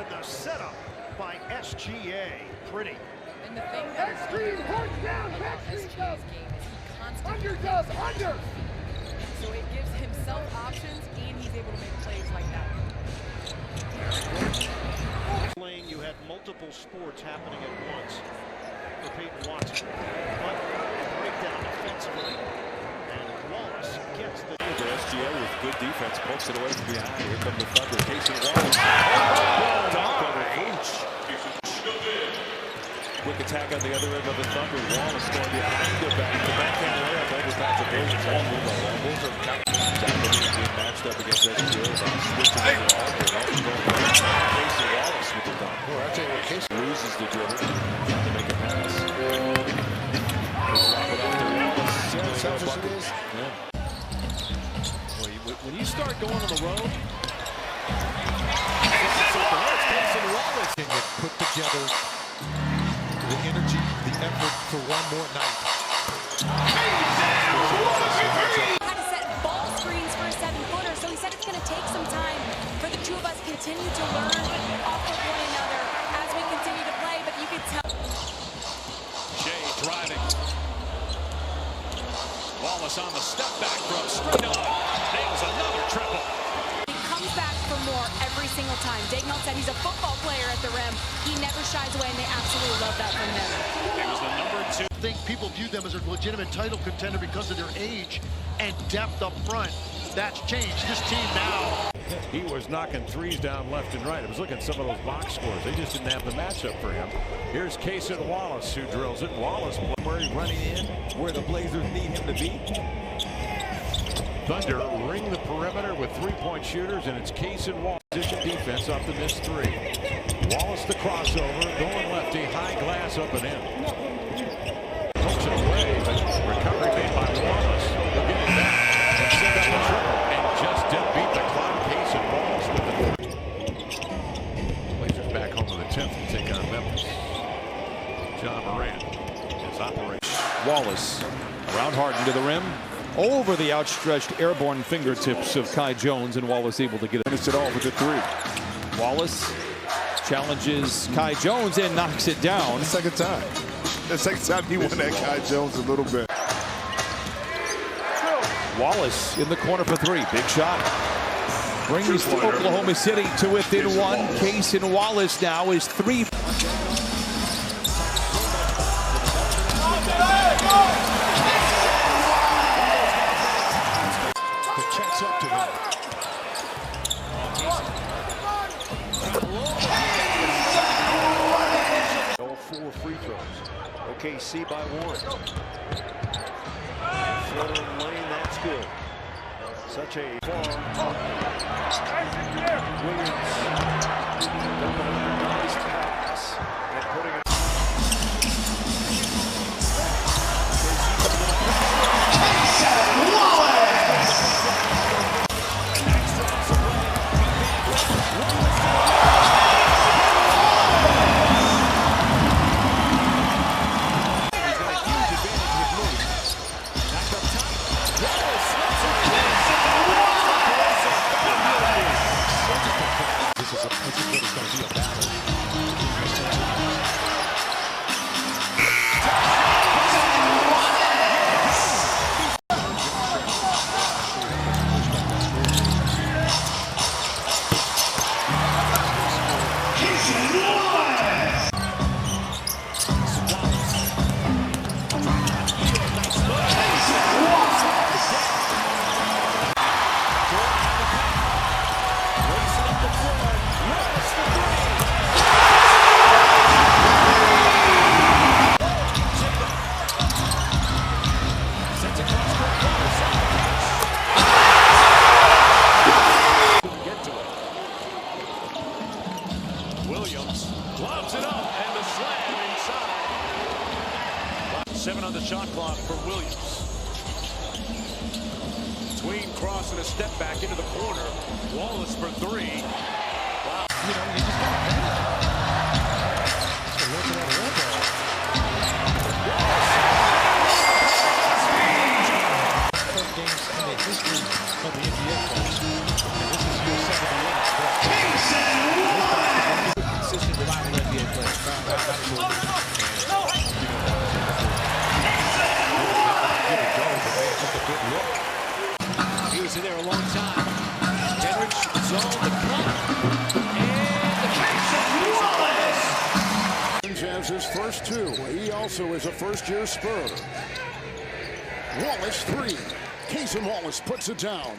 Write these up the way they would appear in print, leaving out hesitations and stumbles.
Cason, the setup by SGA. Pretty. And the thing that Extreme horse down, about SGA's game is he constantly underdog, under. So it gives himself options, and he's able to make plays like that. Playing, you had multiple sports happening at once for Peyton Watson. But a breakdown defensively, and Wallace gets the... SGA with good defense, pokes it away from behind. Here come the Thunder. Cason Wallace. Quick attack on the other end of the Thunder. Wallace going behind the back. The backhand layup over Patrick Williams. All move on. Bulls are Japanese being matched up against SGA. Switching Cason Wallace with the dunk. Boy, I tell you what, Cason loses the dribble. Trying to make a pass. Drop it out to Wallace. see how selfish it is? Yeah. When you start going on the road, Cason Wallace. Can you put together the energy, the effort for one more night? How to set ball screens for a 7-footer, so he said it's going to take some time for the two of us continue to learn off of one another as we continue to play, but you can tell. Shea driving. Wallace on the step back from straight on. Nails another triple. He comes back for more every single time. Dagnall said he's a football player at the rim. He never shies away, and they absolutely love that from him. He was the number 2. I think people view them as a legitimate title contender because of their age and depth up front. That's changed. This team now. He was knocking threes down left and right. I was looking at some of those box scores. They just didn't have the matchup for him. Here's Cason Wallace who drills it. Wallace running in where the Blazers need him to be. Thunder ring the perimeter with three-point shooters, and it's Cason Wallace. Position defense off the missed three. Wallace the crossover, going lefty, high glass up and in. Pokes it away, but recovery made by Wallace. He'll get it back and send up the triple, and just didn't beat the clock. Cason Wallace with the Blazers back home to the 10th to take on Memphis. John Morant is operating. Wallace around Harden to the rim. Over the outstretched airborne fingertips of Kai Jones, and Wallace able to get it. Finished it all with the three. Wallace challenges Kai Jones and knocks it down. The second time. The second time he won that Kai Jones a little bit. Wallace in the corner for three. Big shot. Brings Oklahoma City to within one. Cason Wallace now is 3. Checks up to him. All 4 free throws. OKC by 1. Floater in lane, that's good. Such a far. Williams. Nice pass. And putting it. Williams lobs it up, and the slam inside. 7 on the shot clock for Williams. Tween cross and a step back into the corner. Wallace for 3. Wow. You know, you just got to look at that first games in the history of the NBA. And this is your 78. first two. He also is a first-year Spur. Wallace, three. Cason Wallace puts it down.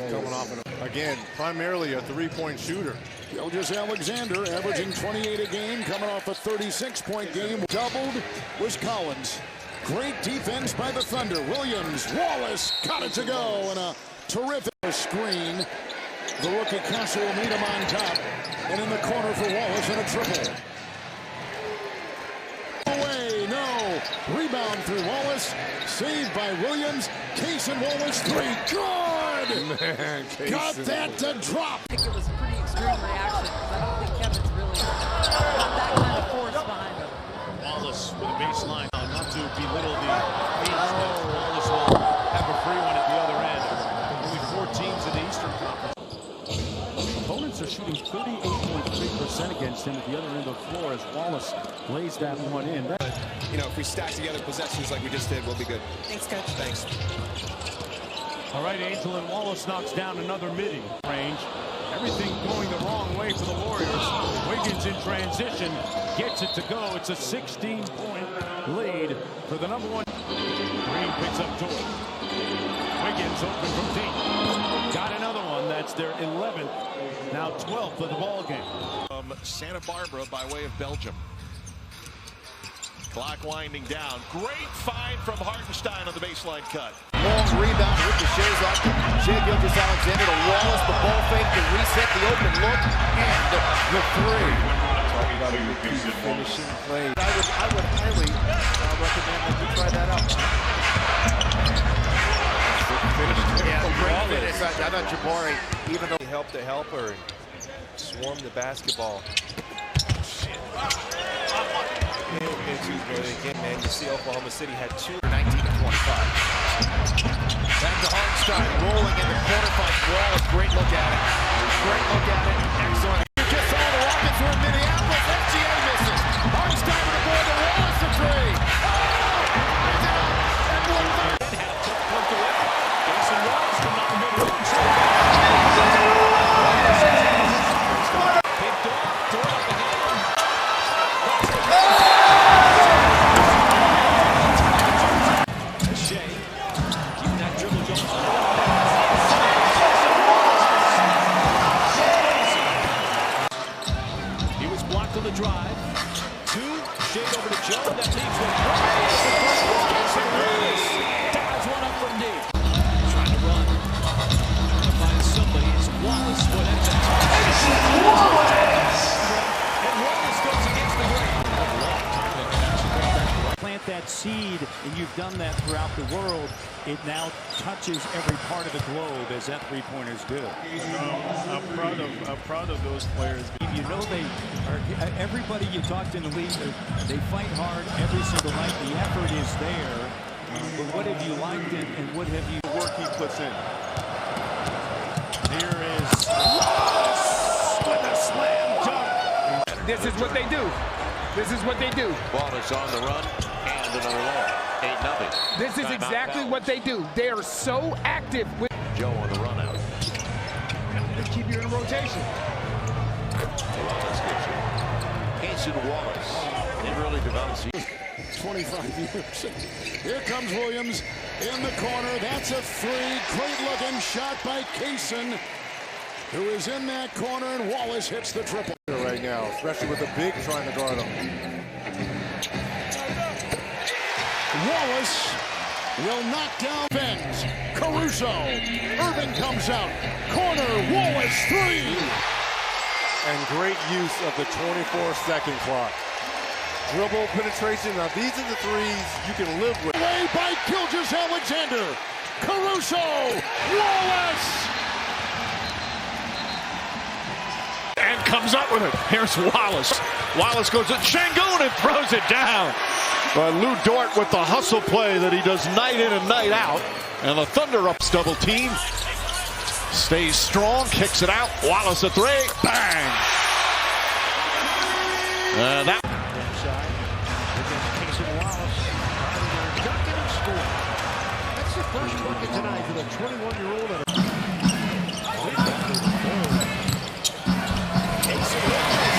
Coming off, again, primarily a three-point shooter. Gilgeous-Alexander averaging 28 a game, coming off a 36-point game. Doubled was Collins. Great defense by the Thunder. Williams, Wallace, got it to go, and a terrific screen. The rookie Cason will meet him on top, and in the corner for Wallace, and a triple. Away, no. Rebound through Wallace, saved by Williams. Cason Wallace, three, good! Man, got that to drop. I think it was a pretty extreme reaction because I don't think Kevin's really got that kind of force behind him. Wallace with a baseline. Not to belittle the East, but Wallace will have a free one at the other end. Only 4 teams in the Eastern Conference. Opponents are shooting 38.3% against him at the other end of the floor as Wallace lays that one in. You know, if we stack together possessions like we just did, we'll be good. Thanks, Coach. Thanks. All right, Angel and Wallace knocks down another midi range. Everything going the wrong way for the Warriors. Wiggins in transition gets it to go. It's a 16-point lead for the number one. Green picks up Jordan. Wiggins open from deep. Got another one. That's their 11th, now 12th of the ball game. Santa Barbara by way of Belgium. Clock winding down. Great find from Hartenstein on the baseline cut. Long rebound with the shares off to Gilgeous-Alexander to Wallace. The ball fake to reset the open look and the three. Talking about a repeat finishing play. I would highly recommend that you try that out. Yeah, great finish. I thought Jabari, even though he helped the helper and swarm the basketball. Again, man, you see Oklahoma City had 2 19 to 25. Back to Hartenstein, rolling in the corner, finds Wallace. Great look at it. Great look at it. Excellent. You just saw the Rockets were in Minneapolis. FGA misses. Hartenstein with the board to Wallace for three. Drive. 2, shade over to Joe. That leaves with dives one up from deep. Trying to run. Trying to find somebody. It's Wallace. And Wallace goes against the grain. Plant that seed, and you've done that throughout the world. It now touches every part of the globe, as that three-pointers do. I'm proud of those players. You know they are. Everybody you talk to in the league, they fight hard every single night. The effort is there. But what have you liked and what have you work he puts in? Here is Wallace with a slam dunk. This is what they do. This is what they do. Wallace on the run and another layup. 8-0. This is exactly what they do. They are so active with Joe on the run out. They keep you in rotation. Cason Wallace. It really develops. 25 years. Here comes Williams in the corner. That's a three. Great looking shot by Cason, who is in that corner, and Wallace hits the triple. Right now, especially with the big trying to guard him. Wallace will knock down Benz. Caruso. Irving comes out. Corner. Wallace, three. And great use of the 24-second clock. Dribble penetration. Now these are the threes you can live with. Away by Gilgeous-Alexander. Caruso. Wallace. And comes up with it. Here's Wallace. Wallace goes to Şengün and throws it down. But Lou Dort with the hustle play that he does night in and night out. And the Thunder ups double team. Stays strong, kicks it out. Wallace a three. Bang! That Inside against Cason Wallace. Duncan and score. That's the first bucket tonight for the 21-year-old. Cason Wallace.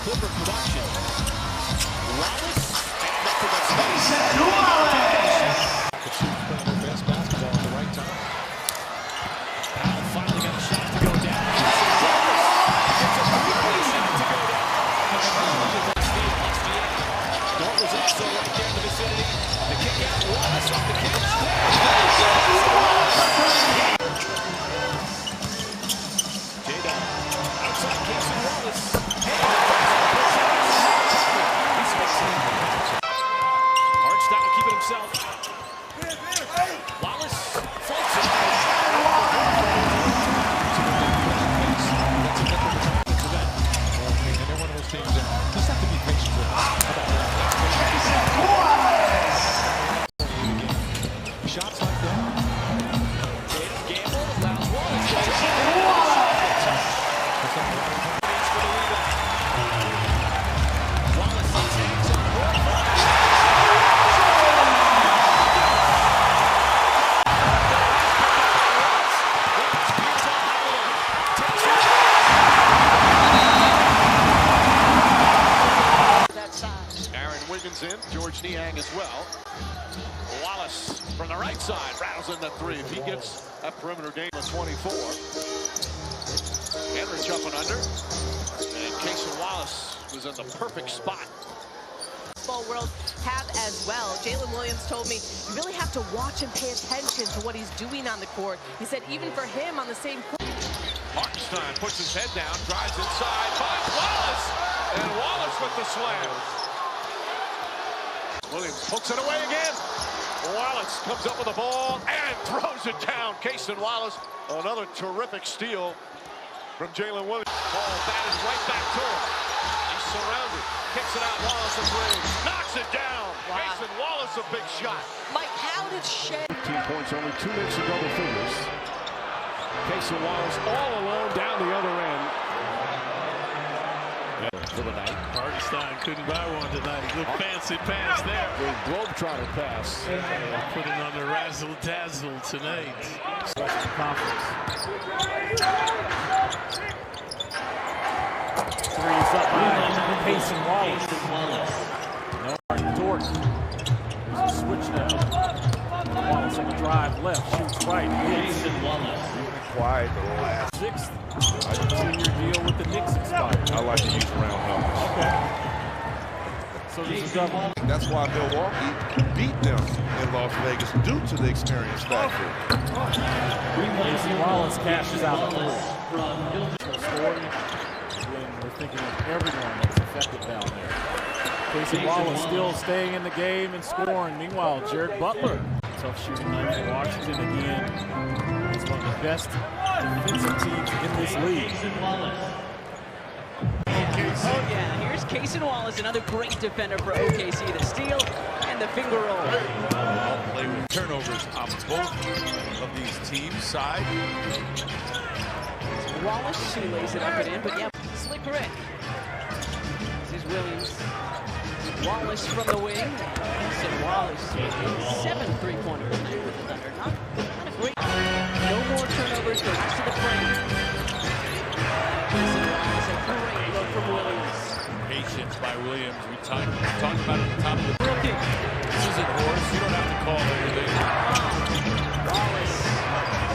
Clipper production. Wallace and nothing but space. The Chiefs playing their best basketball at the right time. Powell finally got a shot to go down. Gets a three-point shot to go down. Dort was also right there in the vicinity. The kick out. Wallace off the catch. J-Dub outside Cason Wallace. Hardstyle keeping himself. Wallace floats it. And they're one of those teams that just have to be patient with. Shots like that. Gamble allows Wallace to Wallace takes on in, George Niang as well. Wallace from the right side rattles in the three. If he gets that perimeter game of 24. Henrich up and under. And Cason Wallace was in the perfect spot. Basketball world have as well. Jalen Williams told me you really have to watch and pay attention to what he's doing on the court. He said even for him on the same court. Hartenstein puts his head down, drives inside, finds Wallace, and Wallace with the slam. Williams hooks it away again. Wallace comes up with the ball and throws it down. Cason Wallace, another terrific steal from Jalen Williams. Ball batted right back to him. He's surrounded, kicks it out. Wallace a three, knocks it down. Wow. Cason Wallace a big shot. Mike, how did Shea? 15 points, only 2 minutes to double figures. Cason Wallace all alone down the other end. For the night. Hartenstein couldn't buy one tonight. Good fancy pass there. The globetrotter pass. Put it on the razzle-dazzle tonight. Conference. Threes up by Cason Wallace. No, Dort. There's a switch now. Wallace on the drive left, shoots right. Cason Wallace. Quiet the last. Sixth. Junior deal with the Knicks expired. I like to use round numbers. Okay. So there's a double. That's why Milwaukee beat them in Las Vegas due to the experience factor. Cason Wallace cashes out the scoring when we're thinking of everyone that's affected down there. Cason Wallace still staying in the game and scoring. Meanwhile, Jared Butler, tough shooting night for Washington again. He's one of the best defensive teams in this league. Oh yeah, here's Cason Wallace, another great defender for OKC. The steal and the finger roll. I'll play with turnovers on both of these teams' side. Wallace, she lays it up and in, but yeah, Slick Rick. This is Williams. Wallace from the wing. Cason Wallace, 7 3-pointers tonight with the Thunder. Not a great. No more turnovers, go back to the frame. Great look from Williams. Patience by Williams. We talked about it at the top of the rookie. This isn't horse. You don't have to call everything. Wallace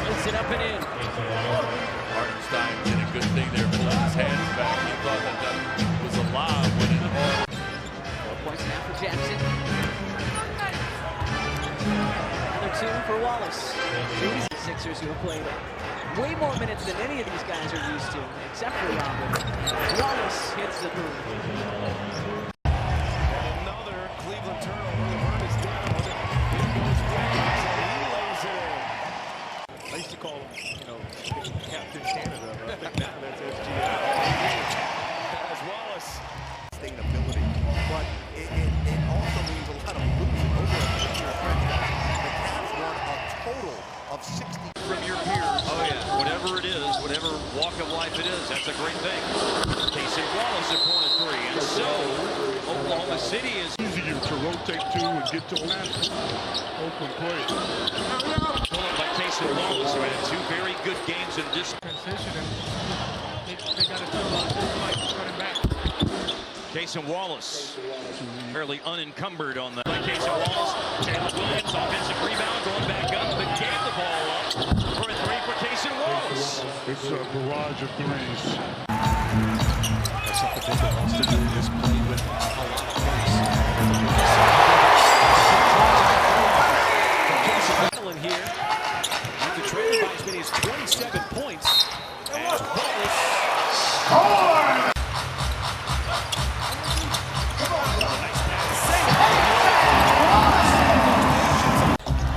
puts it up and in. Hartenstein did a good thing there, pulling his hands back. He thought that was a lob when it all. 4 points now for Jackson. Another 2 for Wallace. These Sixers who have played way more minutes than any of these guys are used to, except for Robert. Wallace hits the three. Another Cleveland turnover. The bird is down. He goes Williams and he lays it in. I used to call him, Captain Canada, but I think now that's SGA. As Wallace. Sustainability, but it also means a lot of losing over a picture of franchise. The Cavs won a total of 60 from your peers. Oh yeah, whatever it is, whatever walk of life it is, that's a great thing. Cason Wallace at corner 3, and so Oklahoma City is easier to rotate to and get to open play. pulled by Cason Wallace, who had 2 very good games in this transition, and they got to do a lot of running back. Cason Wallace, fairly unencumbered on that. By Cason Wallace, Jalen Williams, offensive rebound, going back up, but gave the ball up for a three for Cason Wallace. It's a barrage of threes. That's something Pippen wants to do, is play with a lot of pace. Cason here, after trailing by as many as 27 points, as Wallace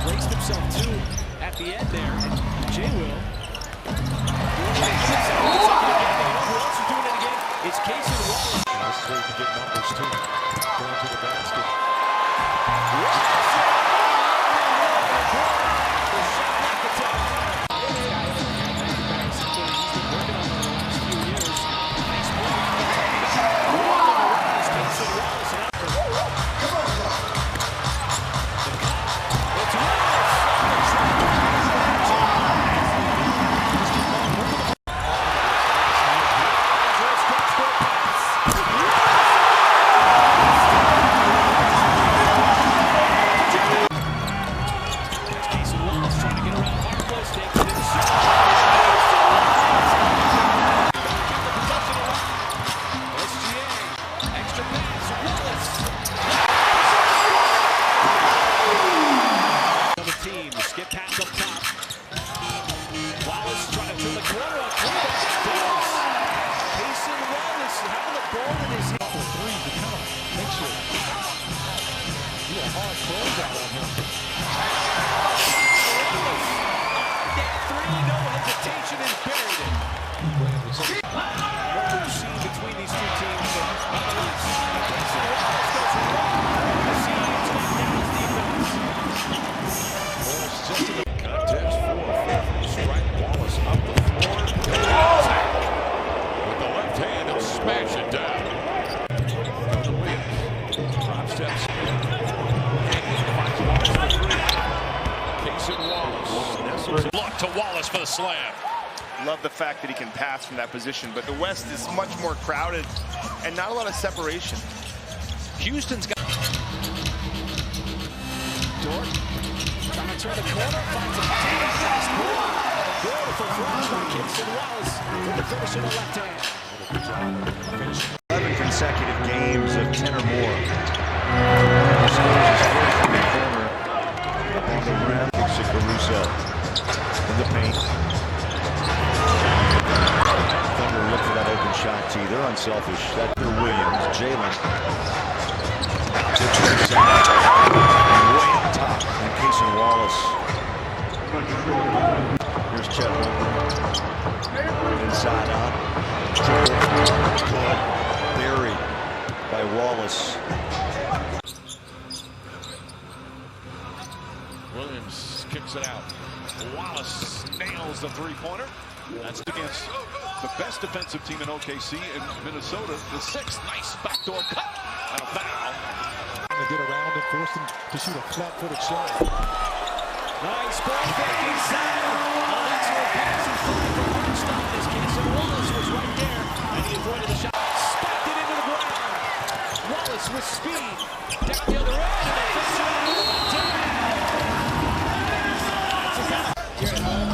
placed himself too at the end there, and Jay will. Who else is doing it again? It's Cason Wallace. This is where you can get numbers too. Going to the basket. Get pass up top. Wallace trying to turn the corner on Cason Wallace having the ball in his hand. For three to kind of make sure you a hard closeout on him. That three, no hesitation, and buried it. What we've seen between these two teams, nonetheless, Cason Wallace goes right the seams on Dallas defense. Just in the context for strike. Wallace up the floor. With the left hand, he'll smash it down. Drop steps. Finds Wallace for three. Cason Wallace. Block to Wallace for the slam. Love the fact that he can pass from that position, but the West is much more crowded and not a lot of separation. Houston's got Dort trying to turn the corner, finds a fast ball. Beautiful flash by Cason Wallace with the finish in the left hand. 11 consecutive games of 10 or more. Scores his first from the corner. Up on the rim, kicks it Caruso in the paint. Thunder look for that open shot tee. They're unselfish. That's for Williams. Jalen. And way up top. And Cason Wallace. Here's Chet Holmgren. Inside out. Good. Buried by Wallace. Williams kicks it out. Wallace nails the three-pointer. That's against the best defensive team in OKC in Minnesota. The sixth, nice backdoor cut and a foul. To get around and force him to shoot a flat-footed shot. Nice ball fake inside. An excellent pass inside from Hartenstein as Cason Wallace was right there, and he avoided the shot. Spiked it into the ground. Wallace with speed down the other end, and they finish it out with a time. Here at home,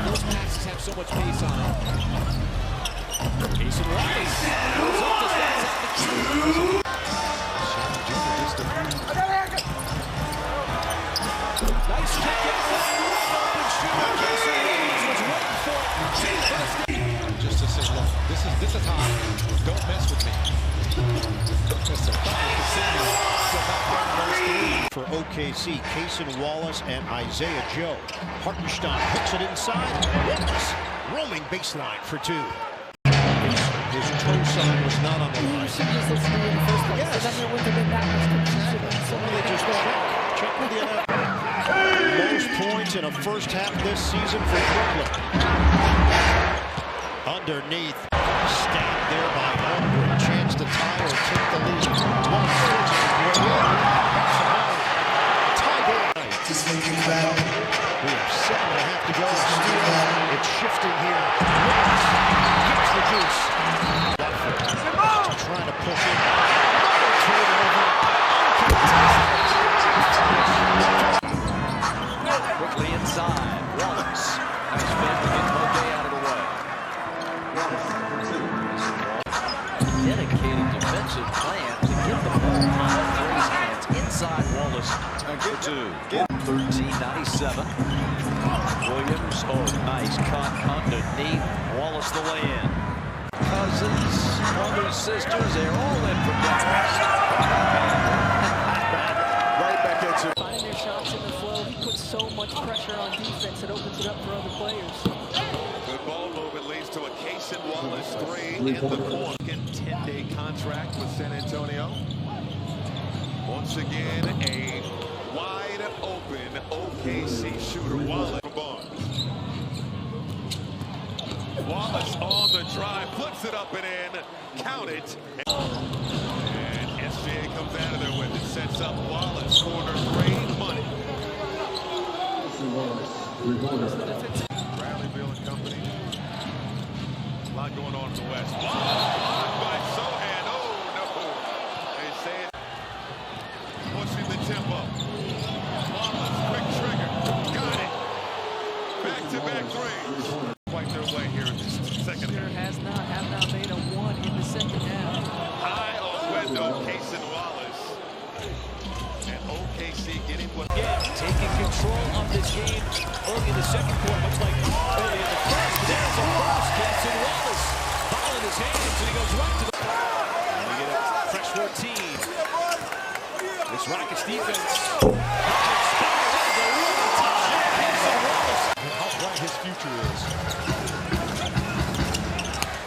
those passes have so much pace on it. Cason Wallace goes up the steps out the key. Nice kick out. Open shooter. Cason Wallace was waiting for it. Just to say, look, this is hot. Don't mess with me. For OKC, Cason Wallace and Isaiah Joe. Hartenstein hooks it inside. Wallace roaming baseline for two. His toe sign was not on the line. Yes. They just check with the NFL. Most points in a first half this season for Brooklyn. Underneath, stabbed there by Holmgren. Chance to tie or take the lead. We have 7.5 to go. It's shifting here. Gets the juice. Trying to push it. defensive plan to get the ball out of Gray's hands. Inside Wallace for two. 13-97. Williams, oh, nice cut underneath. Wallace the lay-in. Cousins, brothers, sisters, they're all in for breakfast. Right back at you. Finding their shots in the flow, he puts so much pressure on defense, it opens it up for other players. Good ball movement leads to a Cason Wallace 3 in the fourth. 10-day contract with San Antonio. Once again, a wide open OKC shooter. Wallace for Barnes. Wallace on the drive, flips it up and in. Count it. And SGA comes out of there with it. Sets up Wallace. Corner three. Money. Bradley Beal and company. A lot going on in the West. Wallace blocked by Sohan. Oh, no. They say it. Pushing the tempo. Wallace, quick trigger. Got it. Back-to-back threes. Quite their way here in this second half. Have not made a one in the second half. High on window, Cason Wallace. And OKC getting what... Yeah, taking control of this game early in the second quarter. Looks like early in the first. There's a burst. Cason Wallace. Ball in his hands, and he goes right to the... And we get a fresh 14. This Rockets defense. How bright his future is.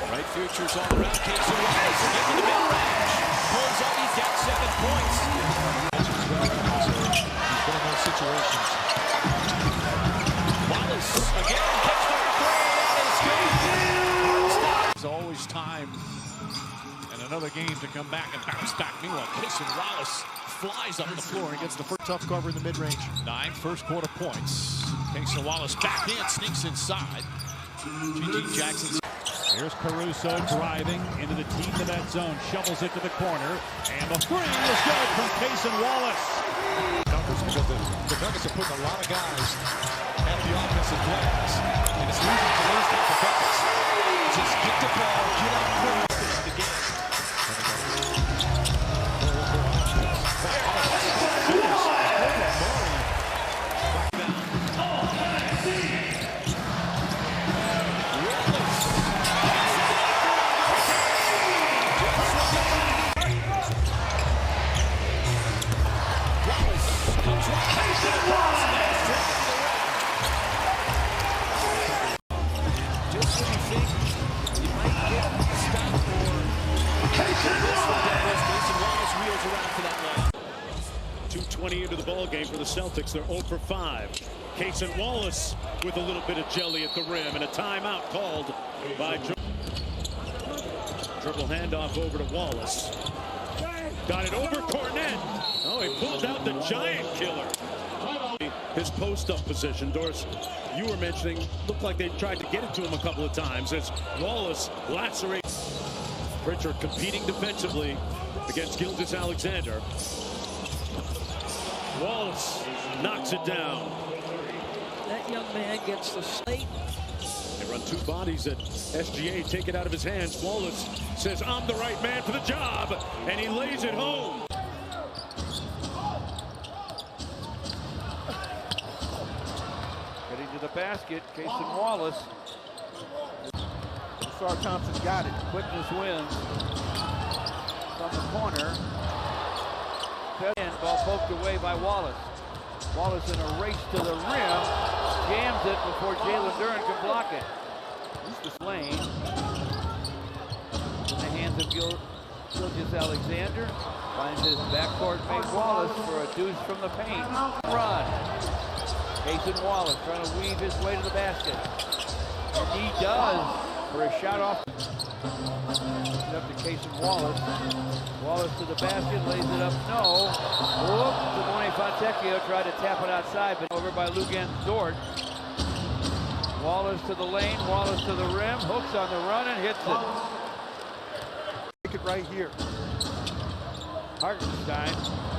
Bright future's all around. Cason Wallace again to the mid-range. Pulls up, he's got 7 points. He's been in those situations. Wallace again kicks the three. There's always time and another game to come back and bounce back. Meanwhile, Cason Wallace flies up the floor and gets the first Tough cover in the mid-range. 9 first quarter points. Cason Wallace back in, sneaks inside. G.G. Jackson. Here's Caruso driving into the teeth of that zone, shovels it to the corner, and the three is good from Cason Wallace. Numbers, because the Nuggets are putting a lot of guys at the offensive glass, and it's easy to lose type of buckets. Just get the ball, get out quick in the game. Just when you think you might get a stop or Cason Wallace wheels around for that one. 2:20 into the ball game for the Celtics. They're 0 for 5. Cason Wallace with a little bit of jelly at the rim and a timeout called by dribble handoff over to Wallace. Got it over Cornette. Oh, he pulled out the giant killer. His post-up position, Doris, you were mentioning, looked like they tried to get it to him a couple of times as Wallace lacerates. Pritchard competing defensively against Gilgeous-Alexander. Wallace knocks it down. That young man gets the slate. They run 2 bodies at SGA, take it out of his hands. Wallace says, I'm the right man for the job, and he lays it home. Getting to the basket, Cason Wallace. Sar Thompson got it. Quickness wins. From the corner. Ball poked away by Wallace. Wallace in a race to the rim. Jams it before Jalen Duren can block it. This lane. In the hands of Gilgeous-Alexander. Finds his backcourt mate Wallace for a deuce from the paint. Run. Cason Wallace trying to weave his way to the basket. And he does for a shot off. Up to Cason Wallace. Wallace to the basket, lays it up. No. Whoop. Simone Fontecchio tried to tap it outside, but over by Lugan Dort. Wallace to the lane. Wallace to the rim. Hooks on the run and hits it. Take it right here. Hartenstein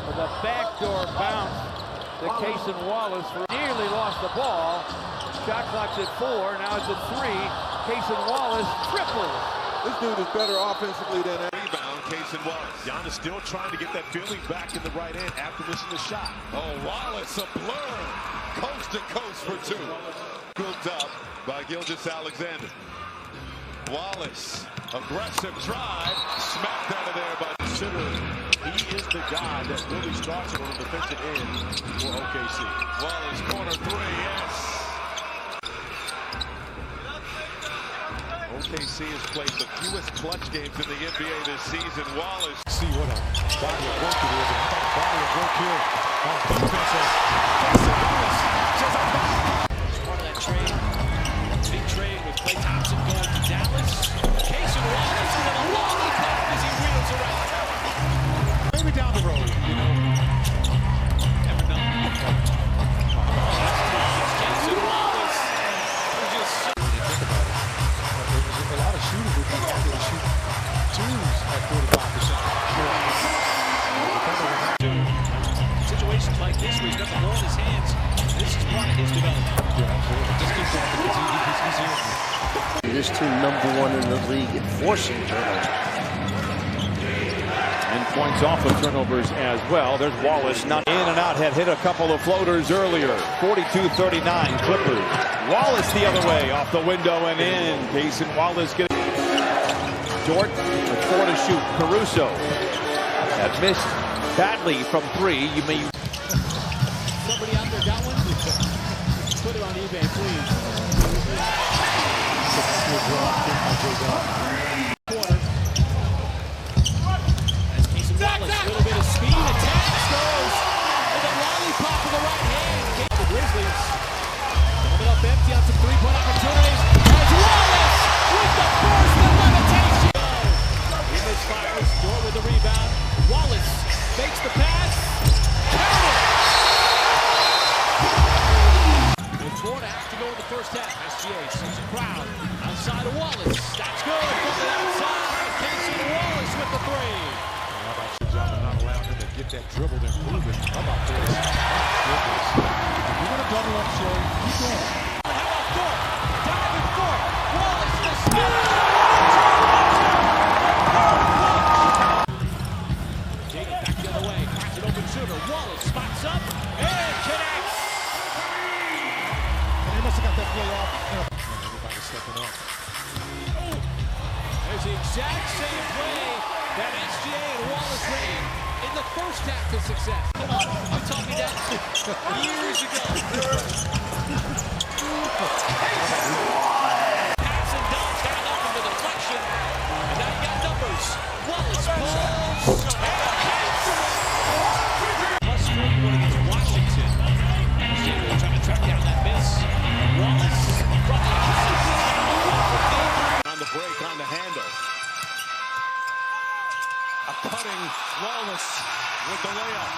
with a backdoor bounce to Cason Wallace. Nearly lost the ball. Shot clock's at 4. Now it's at 3. Cason Wallace triples. This dude is better offensively than rebound. Cason Wallace. Giannis still trying to get that feeling back in the right end after missing the shot. Oh, Wallace, a blur. Coast to coast for two. Built up by Gilgeous-Alexander. Wallace, aggressive drive, smacked out of there by Consider he is the guy that really starts it on the defensive end for OKC. Wallace, corner three, yes. OKC has played the fewest clutch games in the NBA this season. Wallace. See what a body of work it is. How about body of work here on defense? Cason Wallace says I'm back. It's part of that trade. Big trade with Klay Thompson going to Dallas. Cason Wallace with a lollipop as he wheels around. Maybe down the road, you know. Never know. Cason Wallace. Just a lot of shooters would be happy to shoot twos at 45%. Situations like this where he's got the ball in his hands, this is part of his development. Just keep going because he's here. This team #1 in the league at forcing turnovers. And points off of turnovers as well. There's Wallace, not in and out, had hit a couple of floaters earlier. 42-39 Clippers. Wallace the other way, off the window and in. Cason Wallace getting Dort with 4 to shoot. Caruso had missed badly from 3. You may Somebody out there got one? Put it on eBay, please. As Cason Wallace, a little bit of speed, attacks, goes with a lollipop in the right hand. The Grizzlies coming up empty on some three-point opportunities. As Wallace with the burst of levitation. He misfires, Dort with the rebound. Wallace fakes the pass. Count it! And Florida has to go in the first half. SGA sees a crowd outside of Wallace. That's good from the outside. Cason Wallace with the three. How about you, John, not allowing him to get that dribbled and move it? How about this? Goodness. You're going to double up, Sherry. Keep going. How about Dort? Diving Dort. Wallace the steal. Jaden back the other way. Finds an open shooter. Wallace spots up and connects. And he must have got that play off. Everybody stepping up. There's the exact same play that SGA and Wallace ran in the first half of success. Come on, you taught me that years ago. Pass and dunk, down off of the deflection. And now you got numbers. Wallace pulls. Plus 3 going against Washington. SGA trying to track down that miss. Wallace from the On the break, on the handle. A cutting Wallace with the layup.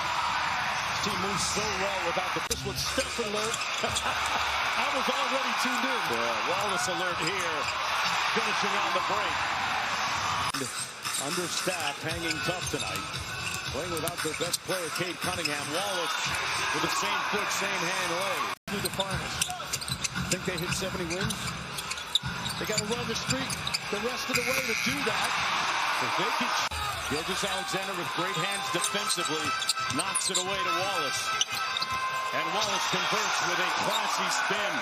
This team moves so well without the this with Steph alert. I was already tuned in. Wallace alert here, finishing on the break. Understaffed, hanging tough tonight. Playing without their best player, Cade Cunningham. Wallace with the same foot, same hand leg. Through the finals. Think they hit 70 wins? They got to run the streak the rest of the way to do that. If they can, Gilgeous-Alexander with great hands defensively knocks it away to Wallace. And Wallace converts with a classy spin.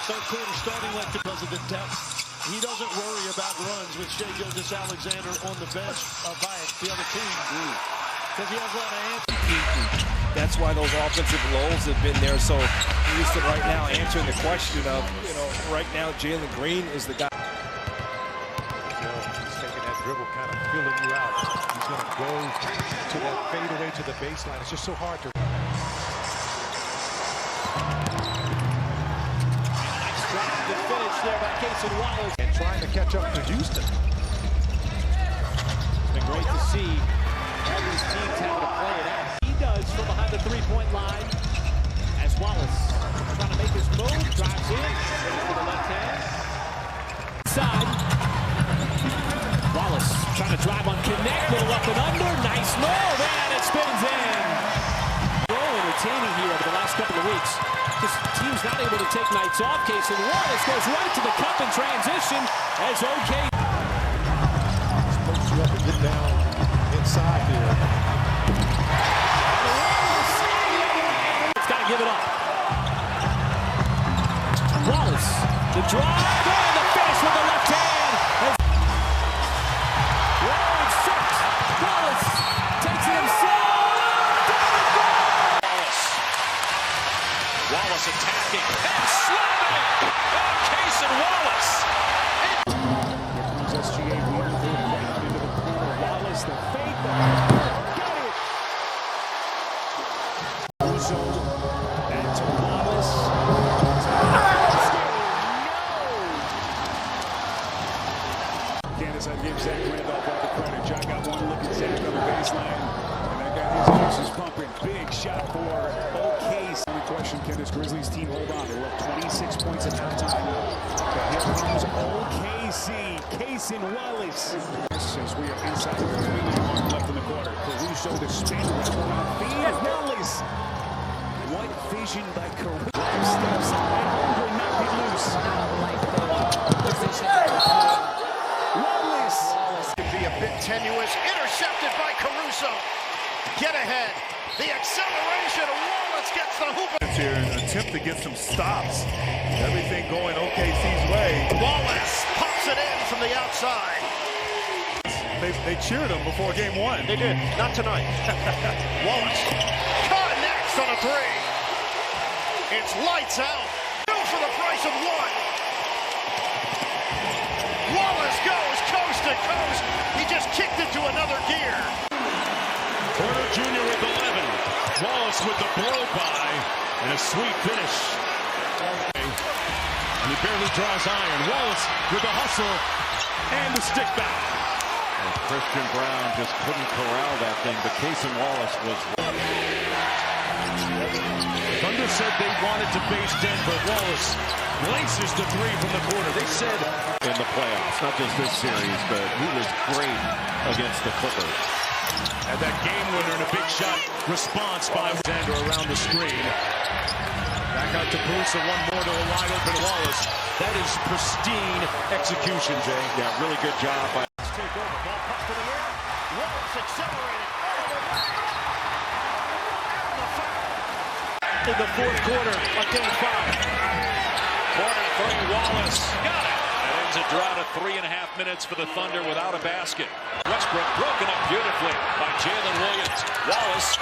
Third quarter starting left because of the depth. He doesn't worry about runs with Shai Gilgeous-Alexander on the bench by the other team. Because he has a lot of answers. That's why those offensive lulls have been there. So he's right now answering the question of, right now Jalen Green is the guy. He's taking that dribble, kind of filling you out. He's going to go to that fadeaway to the baseline. It's just so hard to. nice drop to finish there by Cason Wallace. And trying to catch up to Houston. It's been great to see all these teams having to play it out. He does from behind the three-point line as Wallace trying to make his move, drives in, goes to the left hand. Side. Wallace trying to drive on connect, little up and under, nice move, and it spins in. So entertaining here over the last couple of weeks. This team's not able to take nights off. Cason Wallace goes right to the cup in transition as OK. Post baseline. And that got his juices pumping. Big shot for OKC. The question, can this Grizzlies team hold on? They were up 26 points at halftime. But here comes OKC. Cason Wallace. As we are inside the 3-minute mark left in the quarter. Caruso, the spin was going on feed. Wallace. What vision by Caruso. Steps and over, knocked it loose. Wallace could be a bit tenuous. Intercepted by Caruso. Get ahead. The acceleration of Wallace gets the hoop. Here, an attempt to get some stops. Everything going OKC's way. Wallace pops it in from the outside. They cheered him before game one. They did. Not tonight. Wallace connects on a three. It's lights out. Two for the price of one. Wallace goes coast to coast. He just kicked it to another gear. Porter Jr. with 11. Wallace with the blow by and a sweet finish. And he barely draws iron. Wallace with the hustle and the stick back. And Christian Brown just couldn't corral that thing, but Cason Wallace was. Thunder said they wanted to face Denver. Wallace laces the three from the corner. They said in the playoffs, not just this series, but he was great against the Clippers. And that game winner and a big shot response by Alexander around the screen. Back out to Caruso, one more to a wide open Wallace. That is pristine execution, Jay. Yeah, really good job by. Take over, ball pumped to the air. Wallace accelerated. In the fourth quarter of game 5. Corner three, Wallace. Got it. That ends a drought of 3.5 minutes for the Thunder without a basket. Westbrook broken up beautifully by Jalen Williams. Wallace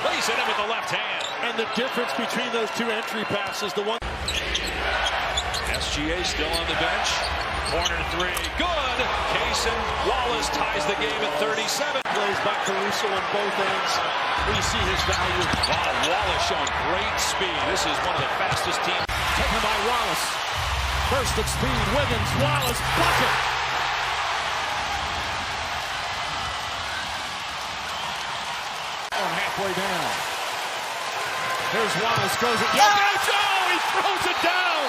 plays it in with the left hand. And the difference between those two entry passes, the one. SGA still on the bench. Corner three, good. Cason Wallace ties the game at 37. Plays by Caruso on both ends. We see his value. Wow, Wallace showing great speed. This is one of the fastest teams. Taken by Wallace. First at speed, Wiggins, Wallace, bucket. Halfway down. Here's Wallace, goes it. Oh, he throws it down.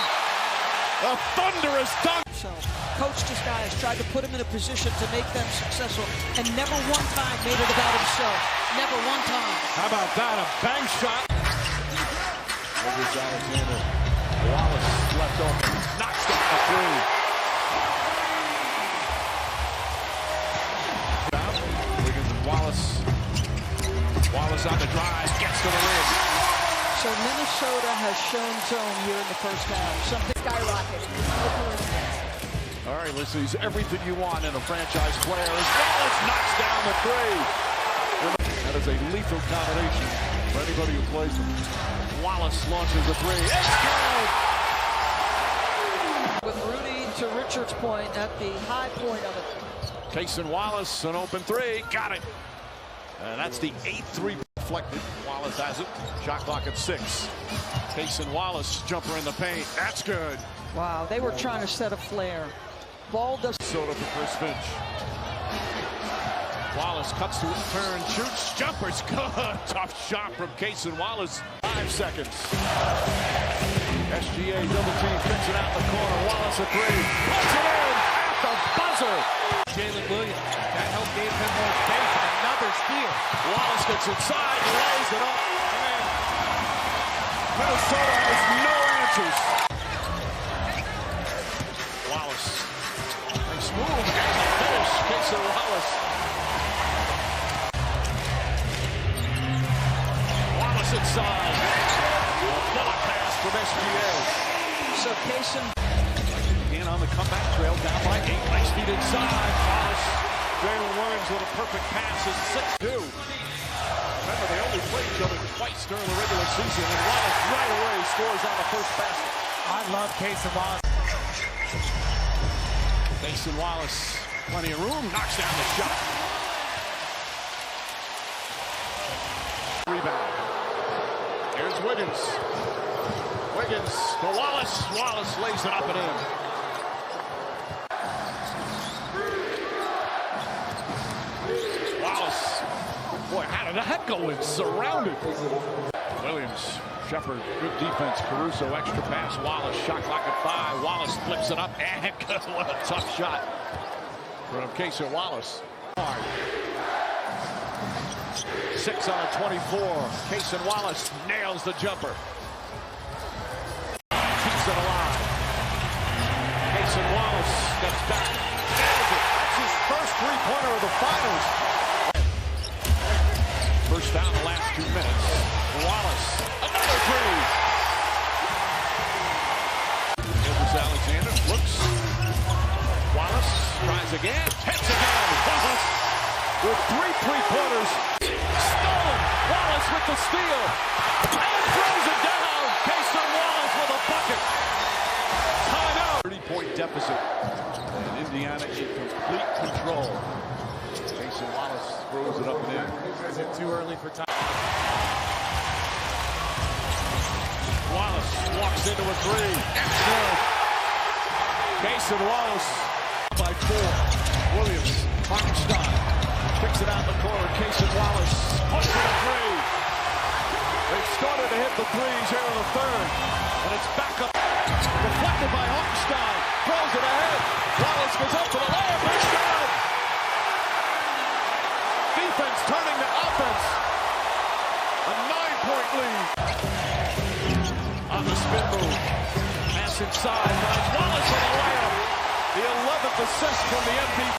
A thunderous dunk. So, coached his guys, tried to put him in a position to make them successful, and never one time made it about himself. Never one time. How about that? A bank shot. Here's Alexander. Wallace left open. Knocks down the three. Wiggins and Wallace. Wallace on the drive, gets to the rim. So Minnesota has shown zone here in the first half. Something skyrocketed. All right, listen, he's everything you want in a franchise player. Wallace knocks down the three. That is a lethal combination for anybody who plays him. Wallace launches the three. It's good! With Rudy to Richard's point at the high point of it. Cason Wallace, an open three. Got it. And that's the 8-3 deflected. Wallace has it. Shot clock at 6. Cason Wallace, jumper in the paint. That's good. Wow, they were trying to set a flare. Ball does. Soda for Chris Finch. Wallace cuts to it, turn, shoots, jumper's good. Tough shot from Cason Wallace. 5 seconds. SGA double team, fits it out in the corner. Wallace a three. Puts it in at the buzzer. Jalen Williams. That help gave him more space and another steal. Wallace gets inside, lays it up. And Minnesota has no answers. Wallace. Nice move. And the finish. Cason Wallace. Wallace inside. Another pass from SGA. So Cason. Again on the comeback trail, down by 8. Nice feet inside. Wallace. Jalen Williams with a perfect pass is 6-2. Remember, they only played each other twice during the regular season, and Wallace right away scores on the first basket. I love Cason Wallace. Cason Wallace, plenty of room, knocks down the shot. Rebound. Here's Wiggins. Wiggins to Wallace. Wallace lays it up and in. Wallace Boy, how did that go in? Surrounded. Williams, Shepard, good defense. Caruso, extra pass. Wallace, shot clock at 5. Wallace flips it up and good. What a tough shot from Cason Wallace. 6 on a 24. Cason Wallace nails the jumper. Keeps it alive. Cason Wallace steps back. Nails it. That's his first three-pointer of the finals. First down the last 2 minutes. Wallace, another three. Here's Alexander, looks. Wallace tries again, hits again. Wallace with 3 three-pointers. Stolen. Wallace with the steal. And throws it down. Cason Wallace with a bucket. Timeout. 30-point deficit. And Indiana in complete control. Cason Wallace throws it up and in. Is it too early for time? Wallace walks into a 3. That's good. Cason Wallace by 4. Williams, Hartenstein, kicks it out in the corner. Cason Wallace puts it a 3. They've started to hit the 3s here in the 3rd. And it's back up. Deflected by Hartenstein. Throws it ahead. Wallace goes up for the layup. It's down. Defense turning to offense. A 9-point lead. On the spin move. Pass inside. Wallace for the layup. The 11th assist from the MVP.